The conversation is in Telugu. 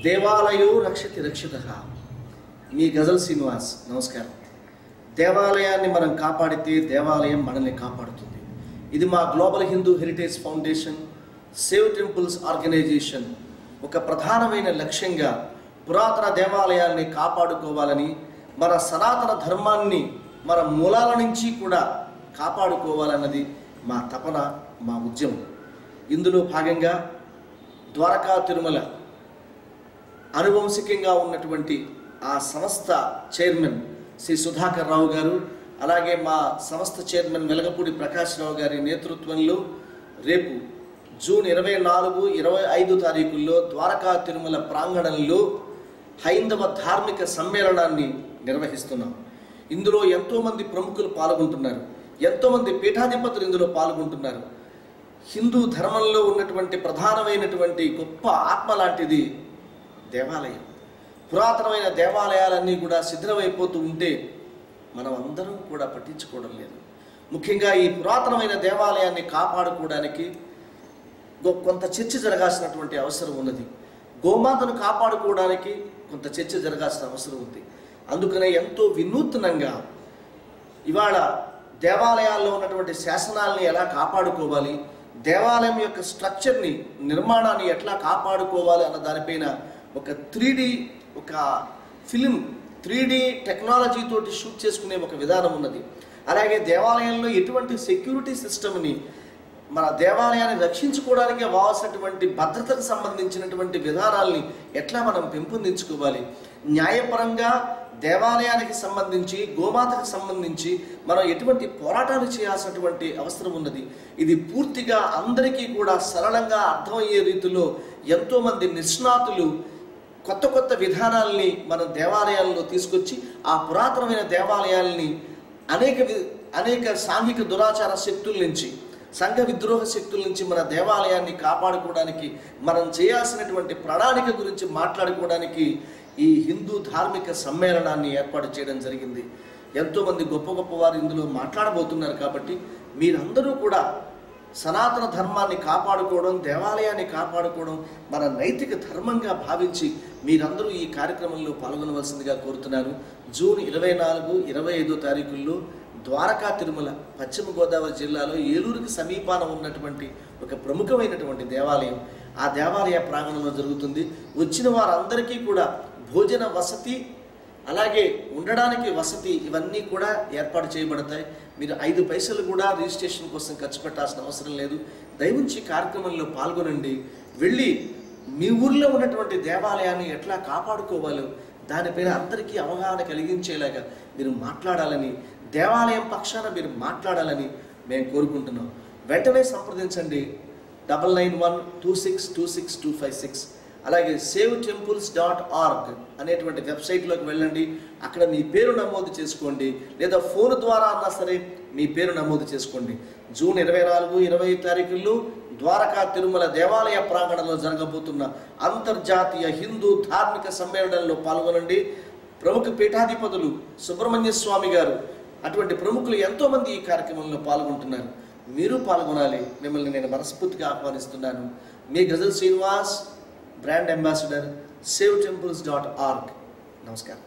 దేవాలయో రక్షతి రక్షితః. మీ గజల్ శ్రీనివాస్. నమస్కారం. దేవాలయాన్ని మనం కాపాడితే దేవాలయం మనల్ని కాపాడుతుంది. ఇది మా global Hindu heritage foundation save temples organisation ఒక ప్రధానమైన లక్ష్యంగా పురాతన దేవాలయాల్ని కాపాడుకోవాలని, మన సనాతన ధర్మాన్ని మన మూలాల నుంచి కూడా కాపాడుకోవాలన్నది మా తపన, మా ఉద్యమం. ఇందులో భాగంగా ద్వారకా తిరుమల అనువంశికంగా ఉన్నటువంటి ఆ సంస్థ చైర్మన్ శ్రీ సుధాకర్ రావు గారు, అలాగే మా సంస్థ చైర్మన్ వెలగపూడి ప్రకాష్ రావు గారి నేతృత్వంలో రేపు జూన్ 24, 25 తారీఖుల్లో ద్వారకా తిరుమల ప్రాంగణంలో హైందవ ధార్మిక సమ్మేళనాన్ని నిర్వహిస్తున్నాం. ఇందులో ఎంతోమంది ప్రముఖులు పాల్గొంటున్నారు, ఎంతోమంది పీఠాధిపతులు ఇందులో పాల్గొంటున్నారు. హిందూ ధర్మంలో ఉన్నటువంటి ప్రధానమైనటువంటి గొప్ప ఆత్మ లాంటిది దేవాలయం. పురాతనమైన దేవాలయాలన్నీ కూడా శిథిలమైపోతూ ఉంటే మనం అందరం కూడా పట్టించుకోవడం లేదు. ముఖ్యంగా ఈ పురాతనమైన దేవాలయాన్ని కాపాడుకోవడానికి కొంత చర్చ జరగాల్సినటువంటి అవసరం ఉన్నది. గోమాతను కాపాడుకోవడానికి కొంత చర్చ జరగాల్సిన అవసరం ఉంది. అందుకనే ఎంతో వినూత్నంగా ఇవాళ దేవాలయాల్లో ఉన్నటువంటి శాసనాలని ఎలా కాపాడుకోవాలి, దేవాలయం యొక్క స్ట్రక్చర్ని, నిర్మాణాన్ని ఎట్లా కాపాడుకోవాలి అన్న దానిపైన ఒక 3D ఒక ఫిలిం 3D టెక్నాలజీ తోటి షూట్ చేసుకునే ఒక విధానం ఉన్నది. అలాగే దేవాలయంలో ఎటువంటి సెక్యూరిటీ సిస్టమ్ని, మన దేవాలయాన్ని రక్షించుకోవడానికి కావాల్సినటువంటి భద్రతకు సంబంధించినటువంటి విధానాల్ని ఎట్లా మనం పెంపొందించుకోవాలి, న్యాయపరంగా దేవాలయానికి సంబంధించి, గోమాతకు సంబంధించి మనం ఎటువంటి పోరాటాలు చేయాల్సినటువంటి అవసరం ఉన్నది. ఇది పూర్తిగా అందరికీ కూడా సరళంగా అర్థమయ్యే రీతిలో ఎంతోమంది నిష్ణాతులు కొత్త కొత్త విధానాల్ని మన దేవాలయాల్లో తీసుకొచ్చి ఆ పురాతనమైన దేవాలయాల్ని అనేక సాంఘిక దురాచార శక్తుల నుంచి, సంఘ విద్రోహ శక్తుల నుంచి మన దేవాలయాన్ని కాపాడుకోవడానికి మనం చేయాల్సినటువంటి ప్రణాళిక గురించి మాట్లాడుకోవడానికి ఈ హిందూ ధార్మిక సమ్మేళనాన్ని ఏర్పాటు చేయడం జరిగింది. ఎంతోమంది గొప్ప గొప్ప వారు ఇందులో మాట్లాడబోతున్నారు. కాబట్టి మీరందరూ కూడా సనాతన ధర్మాన్ని కాపాడుకోవడం, దేవాలయాన్ని కాపాడుకోవడం మన నైతిక ధర్మంగా భావించి మీరందరూ ఈ కార్యక్రమంలో పాల్గొనవలసిందిగా కోరుతున్నాను. జూన్ 24, 25 తారీఖుల్లో ద్వారకా తిరుమల పశ్చిమ గోదావరి జిల్లాలో ఏలూరుకి సమీపాన ఉన్నటువంటి ఒక ప్రముఖమైనటువంటి దేవాలయం, ఆ దేవాలయ ప్రాంగణంలో జరుగుతుంది. వచ్చిన వారందరికీ కూడా భోజన వసతి, అలాగే ఉండడానికి వసతి, ఇవన్నీ కూడా ఏర్పాటు చేయబడతాయి. మీరు 5 పైసలు కూడా రిజిస్ట్రేషన్ కోసం ఖర్చు పెట్టాల్సిన అవసరం లేదు. దయవుంచి కార్యక్రమంలో పాల్గొనండి. వెళ్ళి మీ ఊర్లో ఉన్నటువంటి దేవాలయాన్ని ఎట్లా కాపాడుకోవాలో దానిపైన అందరికీ అవగాహన కలిగించేలాగా మీరు మాట్లాడాలని, దేవాలయం పక్షాన మీరు మాట్లాడాలని మేము కోరుకుంటున్నాం. వెంటనే సంప్రదించండి 9912626256. అలాగే savetemples.org అనేటువంటి వెబ్సైట్లోకి వెళ్ళండి. అక్కడ మీ పేరు నమోదు చేసుకోండి, లేదా ఫోన్ ద్వారా అన్నా సరే మీ పేరు నమోదు చేసుకోండి. జూన్ 24, 25 తారీఖుల్లో ద్వారకా తిరుమల దేవాలయ ప్రాంగణంలో జరగబోతున్న అంతర్జాతీయ హిందూ ధార్మిక సమ్మేళనంలో పాల్గొనండి. ప్రముఖ పీఠాధిపతులు సుబ్రహ్మణ్య స్వామి గారు, అటువంటి ప్రముఖులు ఎంతోమంది ఈ కార్యక్రమంలో పాల్గొంటున్నారు. మీరు పాల్గొనాలి. మిమ్మల్ని నేను మనస్ఫూర్తిగా ఆహ్వానిస్తున్నాను. మీ గజల్ శ్రీనివాస్, బ్రాండ్ అంబాసిడర్, savetemples.org. నమస్కారం.